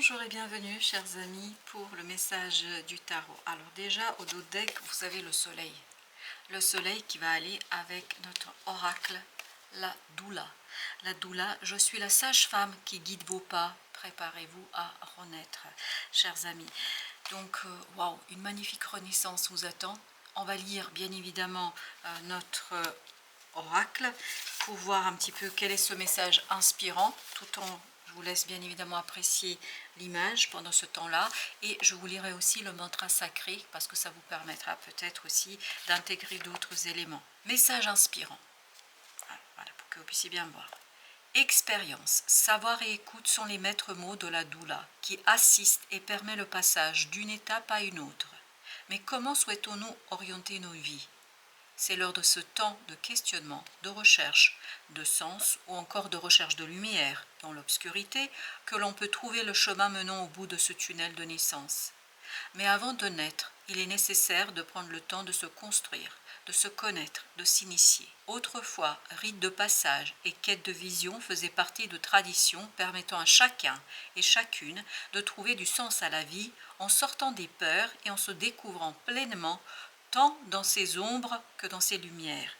Bonjour et bienvenue chers amis pour le message du tarot. Alors déjà au dos deck vous avez le soleil. Le soleil qui va aller avec notre oracle, la doula. La doula, je suis la sage-femme qui guide vos pas. Préparez-vous à renaître chers amis. Donc waouh, une magnifique renaissance vous attend. On va lire bien évidemment notre oracle pour voir un petit peu quel est ce message inspirant, tout en je vous laisse bien évidemment apprécier l'image pendant ce temps-là et je vous lirai aussi le mantra sacré parce que ça vous permettra peut-être aussi d'intégrer d'autres éléments. Message inspirant, voilà, pour que vous puissiez bien voir. Expérience, savoir et écoute sont les maîtres mots de la doula qui assistent et permet le passage d'une étape à une autre. Mais comment souhaitons-nous orienter nos vies? C'est lors de ce temps de questionnement, de recherche de sens ou encore de recherche de lumière dans l'obscurité que l'on peut trouver le chemin menant au bout de ce tunnel de naissance. Mais avant de naître, il est nécessaire de prendre le temps de se construire, de se connaître, de s'initier. Autrefois, rite de passage et quête de vision faisaient partie de traditions permettant à chacun et chacune de trouver du sens à la vie en sortant des peurs et en se découvrant pleinement tant dans ses ombres que dans ses lumières.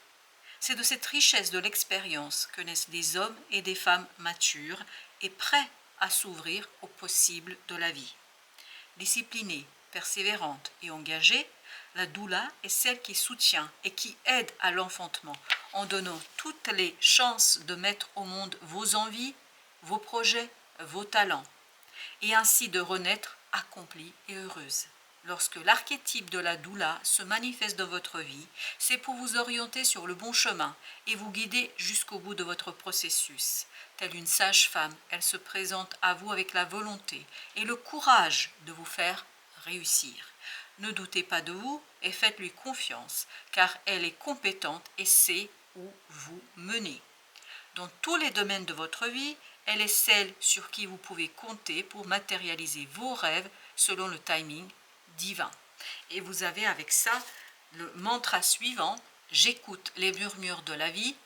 C'est de cette richesse de l'expérience que naissent des hommes et des femmes matures et prêts à s'ouvrir au possible de la vie. Disciplinée, persévérante et engagée, la doula est celle qui soutient et qui aide à l'enfantement en donnant toutes les chances de mettre au monde vos envies, vos projets, vos talents, et ainsi de renaître accomplie et heureuse. Lorsque l'archétype de la doula se manifeste dans votre vie, c'est pour vous orienter sur le bon chemin et vous guider jusqu'au bout de votre processus. Telle une sage-femme, elle se présente à vous avec la volonté et le courage de vous faire réussir. Ne doutez pas de vous et faites-lui confiance, car elle est compétente et sait où vous mener. Dans tous les domaines de votre vie, elle est celle sur qui vous pouvez compter pour matérialiser vos rêves selon le timing divin. Et vous avez avec ça le mantra suivant: j'écoute les murmures de la vie,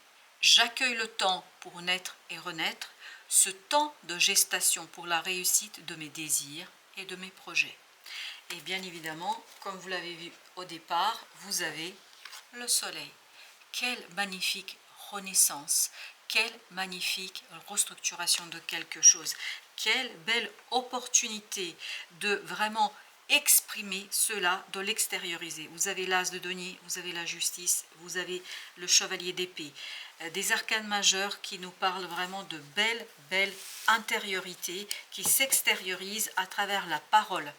j'accueille le temps pour naître et renaître, ce temps de gestation pour la réussite de mes désirs et de mes projets. Et bien évidemment, comme vous l'avez vu au départ, vous avez le soleil. Quelle magnifique renaissance, quelle magnifique restructuration de quelque chose, quelle belle opportunité de vraiment exprimer cela, de l'extérioriser. Vous avez l'as de denier, vous avez la justice, vous avez le chevalier d'épée, des arcanes majeurs qui nous parlent vraiment de belle intériorité qui s'extériorise à travers la parole.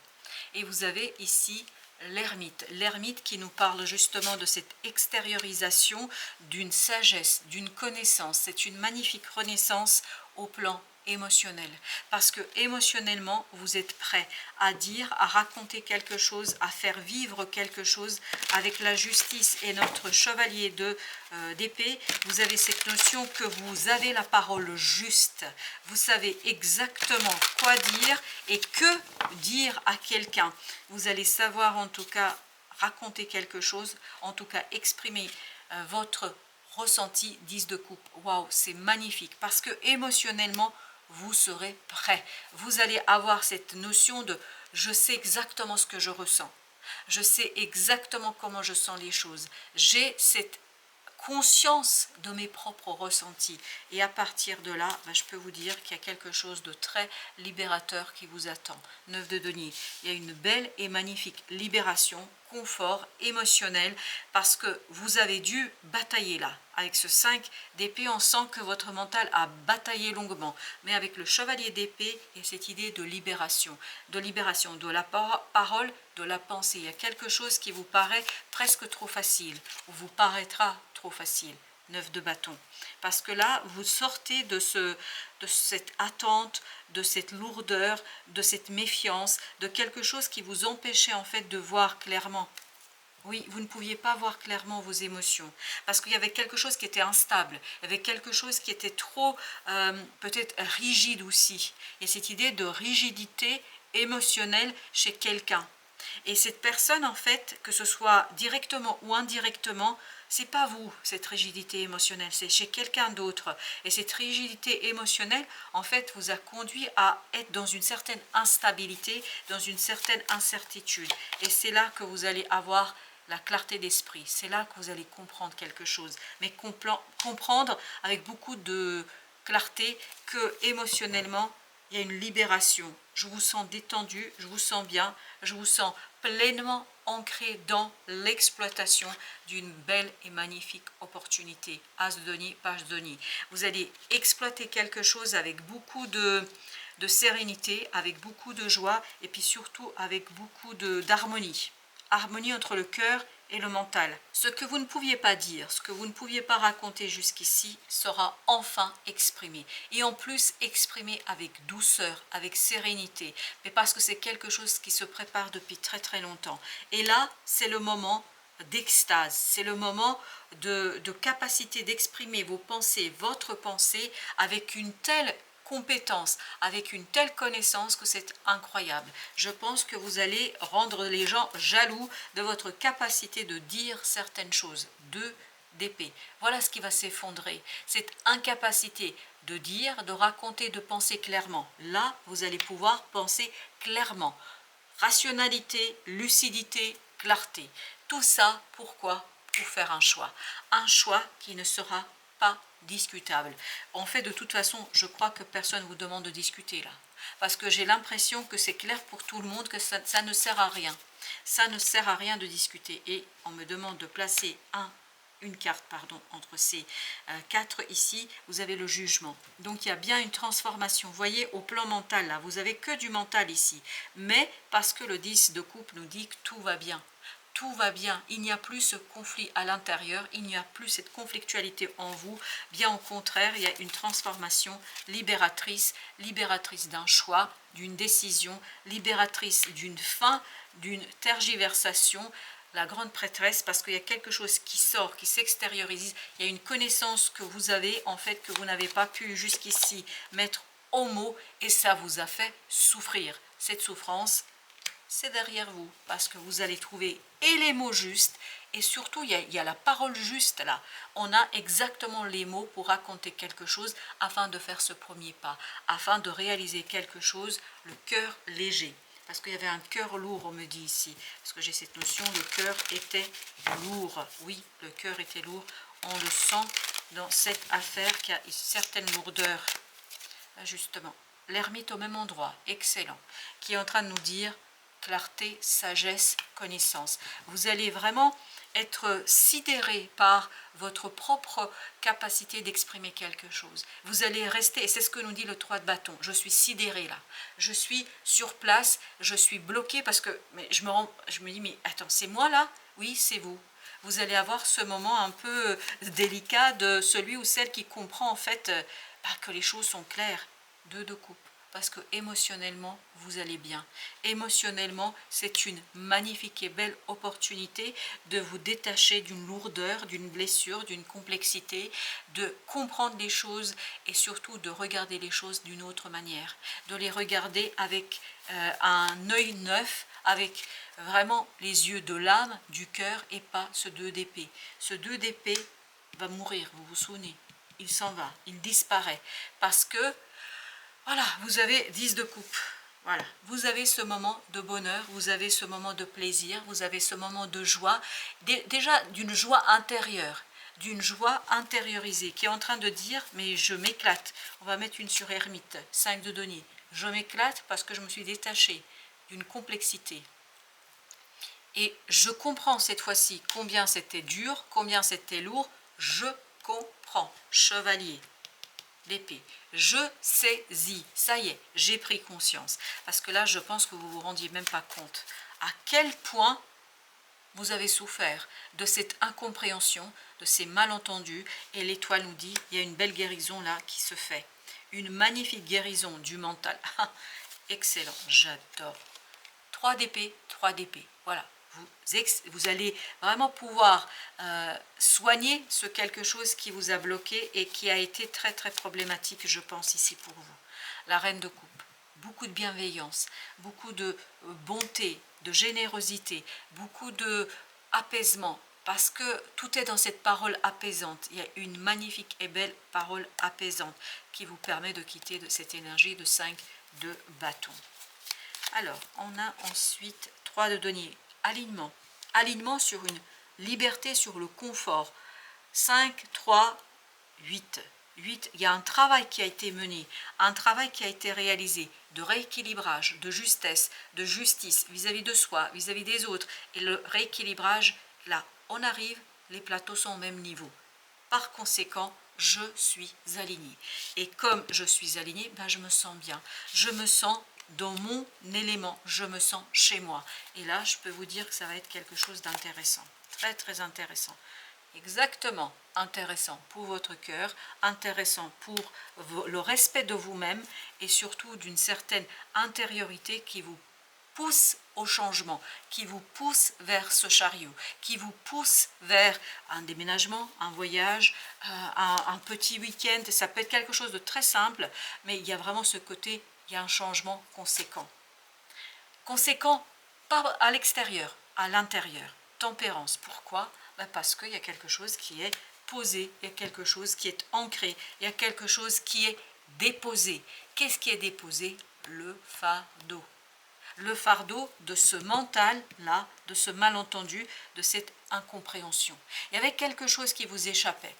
Et vous avez ici l'ermite qui nous parle justement de cette extériorisation d'une sagesse, d'une connaissance. C'est une magnifique renaissance au plan émotionnel, parce que émotionnellement vous êtes prêt à dire, à raconter quelque chose, à faire vivre quelque chose. Avec la justice et notre chevalier d'épée, vous avez cette notion que vous avez la parole juste, vous savez exactement quoi dire et que dire à quelqu'un. Vous allez savoir en tout cas raconter quelque chose, en tout cas exprimer votre ressenti. 10 de coupe, waouh, c'est magnifique parce que émotionnellement vous serez prêt. Vous allez avoir cette notion de je sais exactement ce que je ressens, je sais exactement comment je sens les choses, j'ai cette conscience de mes propres ressentis. Et à partir de là, je peux vous dire qu'il y a quelque chose de très libérateur qui vous attend. 9 de denier, il y a une belle et magnifique libération, confort émotionnel, parce que vous avez dû batailler là. Avec ce 5 d'épée, on sent que votre mental a bataillé longuement. Mais avec le chevalier d'épée, il y a cette idée de libération de la parole, de la pensée. Il y a quelque chose qui vous paraît presque trop facile, ou vous paraîtra trop facile. 9 de bâton. Parce que là, vous sortez de cette attente, de cette lourdeur, de cette méfiance, de quelque chose qui vous empêchait en fait de voir clairement. Oui, vous ne pouviez pas voir clairement vos émotions, parce qu'il y avait quelque chose qui était instable, il y avait quelque chose qui était trop, peut-être rigide aussi. Et cette idée de rigidité émotionnelle chez quelqu'un. Et cette personne, en fait, que ce soit directement ou indirectement, c'est pas vous, cette rigidité émotionnelle, c'est chez quelqu'un d'autre. Et cette rigidité émotionnelle, en fait, vous a conduit à être dans une certaine instabilité, dans une certaine incertitude. Et c'est là que vous allez avoir la clarté d'esprit. C'est là que vous allez comprendre quelque chose. Mais comprendre avec beaucoup de clarté que émotionnellement, il y a une libération. Je vous sens détendu, je vous sens bien, je vous sens pleinement ancré dans l'exploitation d'une belle et magnifique opportunité. As de denier, page de denier. Vous allez exploiter quelque chose avec beaucoup de sérénité, avec beaucoup de joie et puis surtout avec beaucoup d'harmonie. Harmonie entre le cœur et le mental. Ce que vous ne pouviez pas dire, ce que vous ne pouviez pas raconter jusqu'ici sera enfin exprimé. Et en plus exprimé avec douceur, avec sérénité, mais parce que c'est quelque chose qui se prépare depuis très très longtemps. Et là, c'est le moment d'extase, c'est le moment de capacité d'exprimer vos pensées, votre pensée avec une telle compétence, avec une telle connaissance que c'est incroyable. Je pense que vous allez rendre les gens jaloux de votre capacité de dire certaines choses. 2 d'épée. Voilà ce qui va s'effondrer. Cette incapacité de dire, de raconter, de penser clairement. Là, vous allez pouvoir penser clairement. Rationalité, lucidité, clarté. Tout ça, pourquoi? Pour faire un choix. Un choix qui ne sera pas discutable. En fait, de toute façon, je crois que personne vous demande de discuter là. Parce que j'ai l'impression que c'est clair pour tout le monde que ça ne sert à rien. Ça ne sert à rien de discuter. Et on me demande de placer une carte, pardon, entre ces 4 ici, vous avez le jugement. Donc il y a bien une transformation. Vous voyez, au plan mental, là, vous avez que du mental ici. Mais parce que le 10 de coupe nous dit que tout va bien. Tout va bien, il n'y a plus ce conflit à l'intérieur, il n'y a plus cette conflictualité en vous, bien au contraire, il y a une transformation libératrice, libératrice d'un choix, d'une décision, libératrice d'une fin, d'une tergiversation, la grande prêtresse, parce qu'il y a quelque chose qui sort, qui s'extériorise, il y a une connaissance que vous avez, en fait, que vous n'avez pas pu jusqu'ici mettre au mot, et ça vous a fait souffrir. Cette souffrance, c'est derrière vous, parce que vous allez trouver et les mots justes, et surtout il y a la parole juste là. On a exactement les mots pour raconter quelque chose afin de faire ce premier pas, afin de réaliser quelque chose, le cœur léger. Parce qu'il y avait un cœur lourd, on me dit ici, parce que j'ai cette notion, le cœur était lourd. Oui, le cœur était lourd, on le sent dans cette affaire qui a une certaine lourdeur. Là, justement, l'ermite au même endroit, excellent, qui est en train de nous dire clarté, sagesse, connaissance. Vous allez vraiment être sidéré par votre propre capacité d'exprimer quelque chose. Vous allez rester, et c'est ce que nous dit le 3 de bâton, je suis sidéré là, je suis sur place, je suis bloqué parce que mais je me dis, mais attends, c'est moi là? Oui, c'est vous. Vous allez avoir ce moment un peu délicat de celui ou celle qui comprend en fait que les choses sont claires. 2 de coupe. Parce que émotionnellement, vous allez bien. Émotionnellement, c'est une magnifique et belle opportunité de vous détacher d'une lourdeur, d'une blessure, d'une complexité, de comprendre les choses et surtout de regarder les choses d'une autre manière. De les regarder avec un œil neuf, avec vraiment les yeux de l'âme, du cœur et pas ce 2 d'épée. Ce 2 d'épée va mourir, vous vous souvenez. Il s'en va, il disparaît. Parce que voilà, vous avez 10 de coupe. Voilà, vous avez ce moment de bonheur, vous avez ce moment de plaisir, vous avez ce moment de joie, déjà d'une joie intérieure, d'une joie intériorisée, qui est en train de dire, mais je m'éclate. On va mettre une sur ermite, 5 de denier. Je m'éclate parce que je me suis détachée d'une complexité. Et je comprends cette fois-ci combien c'était dur, combien c'était lourd, je comprends. Chevalier d'épée, je saisis, ça y est, j'ai pris conscience. Parce que là, je pense que vous ne vous rendiez même pas compte à quel point vous avez souffert de cette incompréhension, de ces malentendus. Et l'étoile nous dit, il y a une belle guérison là qui se fait. Une magnifique guérison du mental. Excellent, j'adore. 3 d'épée, 3 d'épée, voilà. Vous allez vraiment pouvoir soigner ce quelque chose qui vous a bloqué et qui a été très très problématique, je pense, ici pour vous. La reine de coupe, beaucoup de bienveillance, beaucoup de bonté, de générosité, beaucoup de apaisement, parce que tout est dans cette parole apaisante. Il y a une magnifique et belle parole apaisante qui vous permet de quitter cette énergie de 5 de bâton. Alors, on a ensuite 3 de denier. Alignement. Alignement sur une liberté, sur le confort. 5, 3, 8. 8, il y a un travail qui a été mené, un travail qui a été réalisé, de rééquilibrage, de justesse, de justice vis-à-vis de soi, vis-à-vis des autres. Et le rééquilibrage, là, on arrive, les plateaux sont au même niveau. Par conséquent, je suis alignée. Et comme je suis alignée, ben je me sens bien. Je me sens dans mon élément, je me sens chez moi. Et là, je peux vous dire que ça va être quelque chose d'intéressant, très très intéressant. Exactement, intéressant pour votre cœur, intéressant pour le respect de vous-même et surtout d'une certaine intériorité qui vous pousse au changement, qui vous pousse vers ce chariot, qui vous pousse vers un déménagement, un voyage, un petit week-end. Ça peut être quelque chose de très simple, mais il y a vraiment ce côté, il y a un changement conséquent. Conséquent, pas à l'extérieur, à l'intérieur. Tempérance, pourquoi? Parce qu'il y a quelque chose qui est posé, il y a quelque chose qui est ancré, il y a quelque chose qui est déposé. Qu'est-ce qui est déposé? Le fardeau. Le fardeau de ce mental-là, de ce malentendu, de cette incompréhension. Il y avait quelque chose qui vous échappait.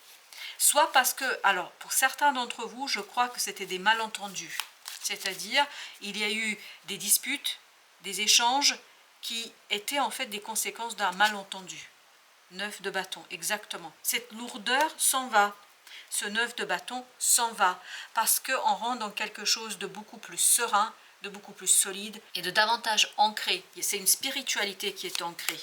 Soit parce que, alors pour certains d'entre vous, je crois que c'était des malentendus. C'est-à-dire, il y a eu des disputes, des échanges qui étaient en fait des conséquences d'un malentendu. 9 de bâton, exactement. Cette lourdeur s'en va. Ce 9 de bâton s'en va parce qu'on rentre dans quelque chose de beaucoup plus serein, de beaucoup plus solide et de davantage ancré. C'est une spiritualité qui est ancrée.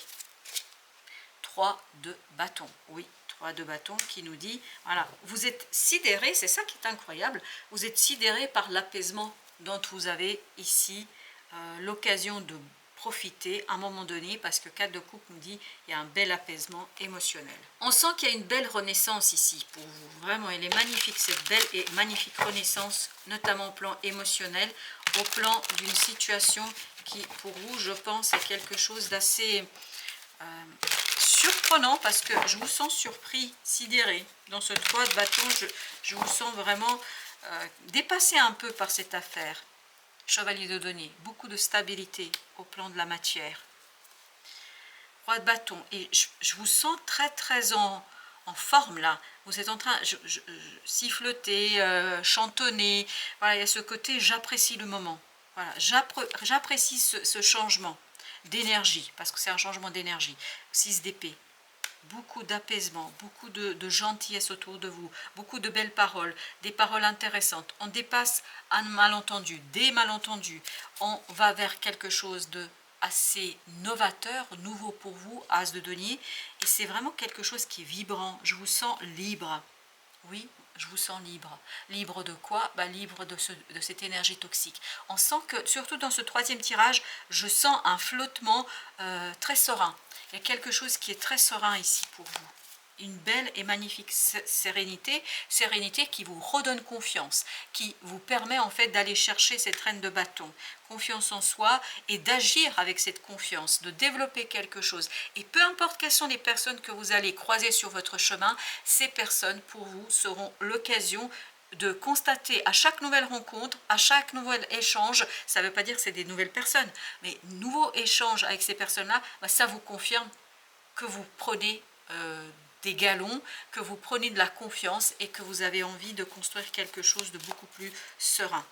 3 de bâton, oui, 3 de bâton qui nous dit, voilà, vous êtes sidéré, c'est ça qui est incroyable, vous êtes sidéré par l'apaisement dont vous avez ici l'occasion de profiter à un moment donné, parce que 4 de coupe nous dit il y a un bel apaisement émotionnel. On sent qu'il y a une belle renaissance ici pour vous, vraiment elle est magnifique, cette belle et magnifique renaissance, notamment au plan émotionnel, au plan d'une situation qui pour vous je pense est quelque chose d'assez surprenant, parce que je vous sens surpris, sidéré dans ce 3 de bâton, je vous sens vraiment dépassé un peu par cette affaire. Chevalier de denier, beaucoup de stabilité au plan de la matière. Roi de bâton, et je vous sens très très en forme là. Vous êtes en train de siffloter, chantonner. Voilà, il y a ce côté j'apprécie le moment. Voilà, j'apprécie ce changement d'énergie, parce que c'est un changement d'énergie. 6 d'épée. Beaucoup d'apaisement, beaucoup de gentillesse autour de vous, beaucoup de belles paroles, des paroles intéressantes. On dépasse un malentendu, des malentendus. On va vers quelque chose de assez novateur, nouveau pour vous, As de denier. Et c'est vraiment quelque chose qui est vibrant. Je vous sens libre. Oui, je vous sens libre. Libre de quoi? Libre de cette énergie toxique. On sent que, surtout dans ce 3e tirage, je sens un flottement très serein. Il y a quelque chose qui est très serein ici pour vous. Une belle et magnifique sérénité, sérénité qui vous redonne confiance, qui vous permet en fait d'aller chercher cette reine de bâton, confiance en soi et d'agir avec cette confiance, de développer quelque chose. Et peu importe quelles sont les personnes que vous allez croiser sur votre chemin, ces personnes pour vous seront l'occasion de constater à chaque nouvelle rencontre, à chaque nouvel échange, ça ne veut pas dire que c'est des nouvelles personnes, mais nouveau échange avec ces personnes-là, ça vous confirme que vous prenez des galons, que vous prenez de la confiance et que vous avez envie de construire quelque chose de beaucoup plus serein.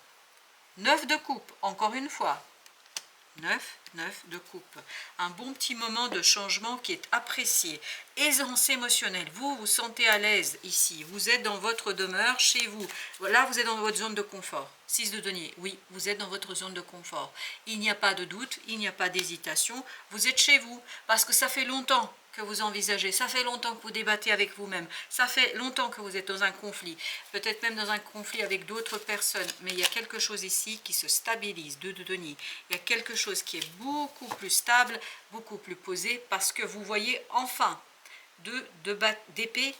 9 de coupe, encore une fois. 9 de coupe. Un bon petit moment de changement qui est apprécié. Aisance émotionnelle. Vous vous sentez à l'aise ici. Vous êtes dans votre demeure, chez vous. Là, vous êtes dans votre zone de confort. 6 de denier. Oui, vous êtes dans votre zone de confort. Il n'y a pas de doute, il n'y a pas d'hésitation. Vous êtes chez vous parce que ça fait longtemps que vous envisagez, ça fait longtemps que vous débattez avec vous-même, ça fait longtemps que vous êtes dans un conflit, peut-être même dans un conflit avec d'autres personnes, mais il y a quelque chose ici qui se stabilise, 2 de denier, il y a quelque chose qui est beaucoup plus stable, beaucoup plus posé, parce que vous voyez enfin 2 d'épée,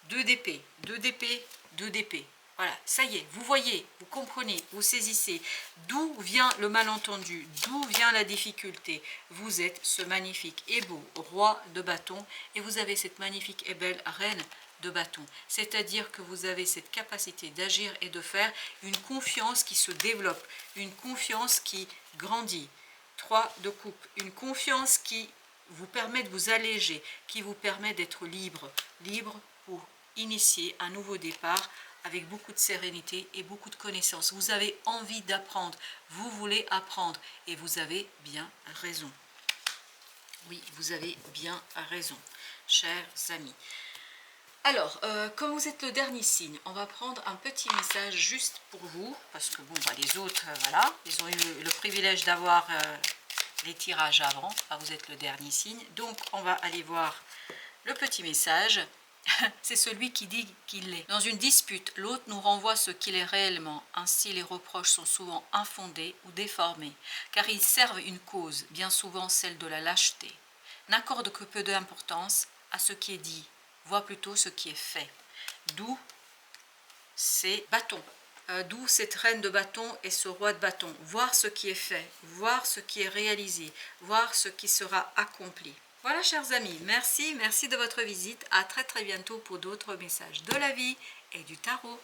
2 d'épée, 2 d'épée, 2 d'épée. Voilà, ça y est, vous voyez, vous comprenez, vous saisissez d'où vient le malentendu, d'où vient la difficulté. Vous êtes ce magnifique et beau roi de bâton et vous avez cette magnifique et belle reine de bâton. C'est-à-dire que vous avez cette capacité d'agir et de faire une confiance qui se développe, une confiance qui grandit. 3 de coupe, une confiance qui vous permet de vous alléger, qui vous permet d'être libre, libre pour initier un nouveau départ avec beaucoup de sérénité et beaucoup de connaissances. Vous avez envie d'apprendre, vous voulez apprendre et vous avez bien raison. Oui, vous avez bien raison, chers amis. Alors, comme vous êtes le dernier signe, on va prendre un petit message juste pour vous, parce que bon, bah, les autres, voilà, ils ont eu le privilège d'avoir les tirages avant. Enfin, vous êtes le dernier signe, donc on va aller voir le petit message. C'est celui qui dit qu'il est. Dans une dispute, l'autre nous renvoie ce qu'il est réellement. Ainsi, les reproches sont souvent infondés ou déformés, car ils servent une cause, bien souvent celle de la lâcheté. N'accorde que peu d'importance à ce qui est dit, vois plutôt ce qui est fait. D'où ces bâtons. D'où cette reine de bâton et ce roi de bâton. Voir ce qui est fait, voir ce qui est réalisé, voir ce qui sera accompli. Voilà, chers amis, merci de votre visite. À très bientôt pour d'autres messages de la vie et du tarot.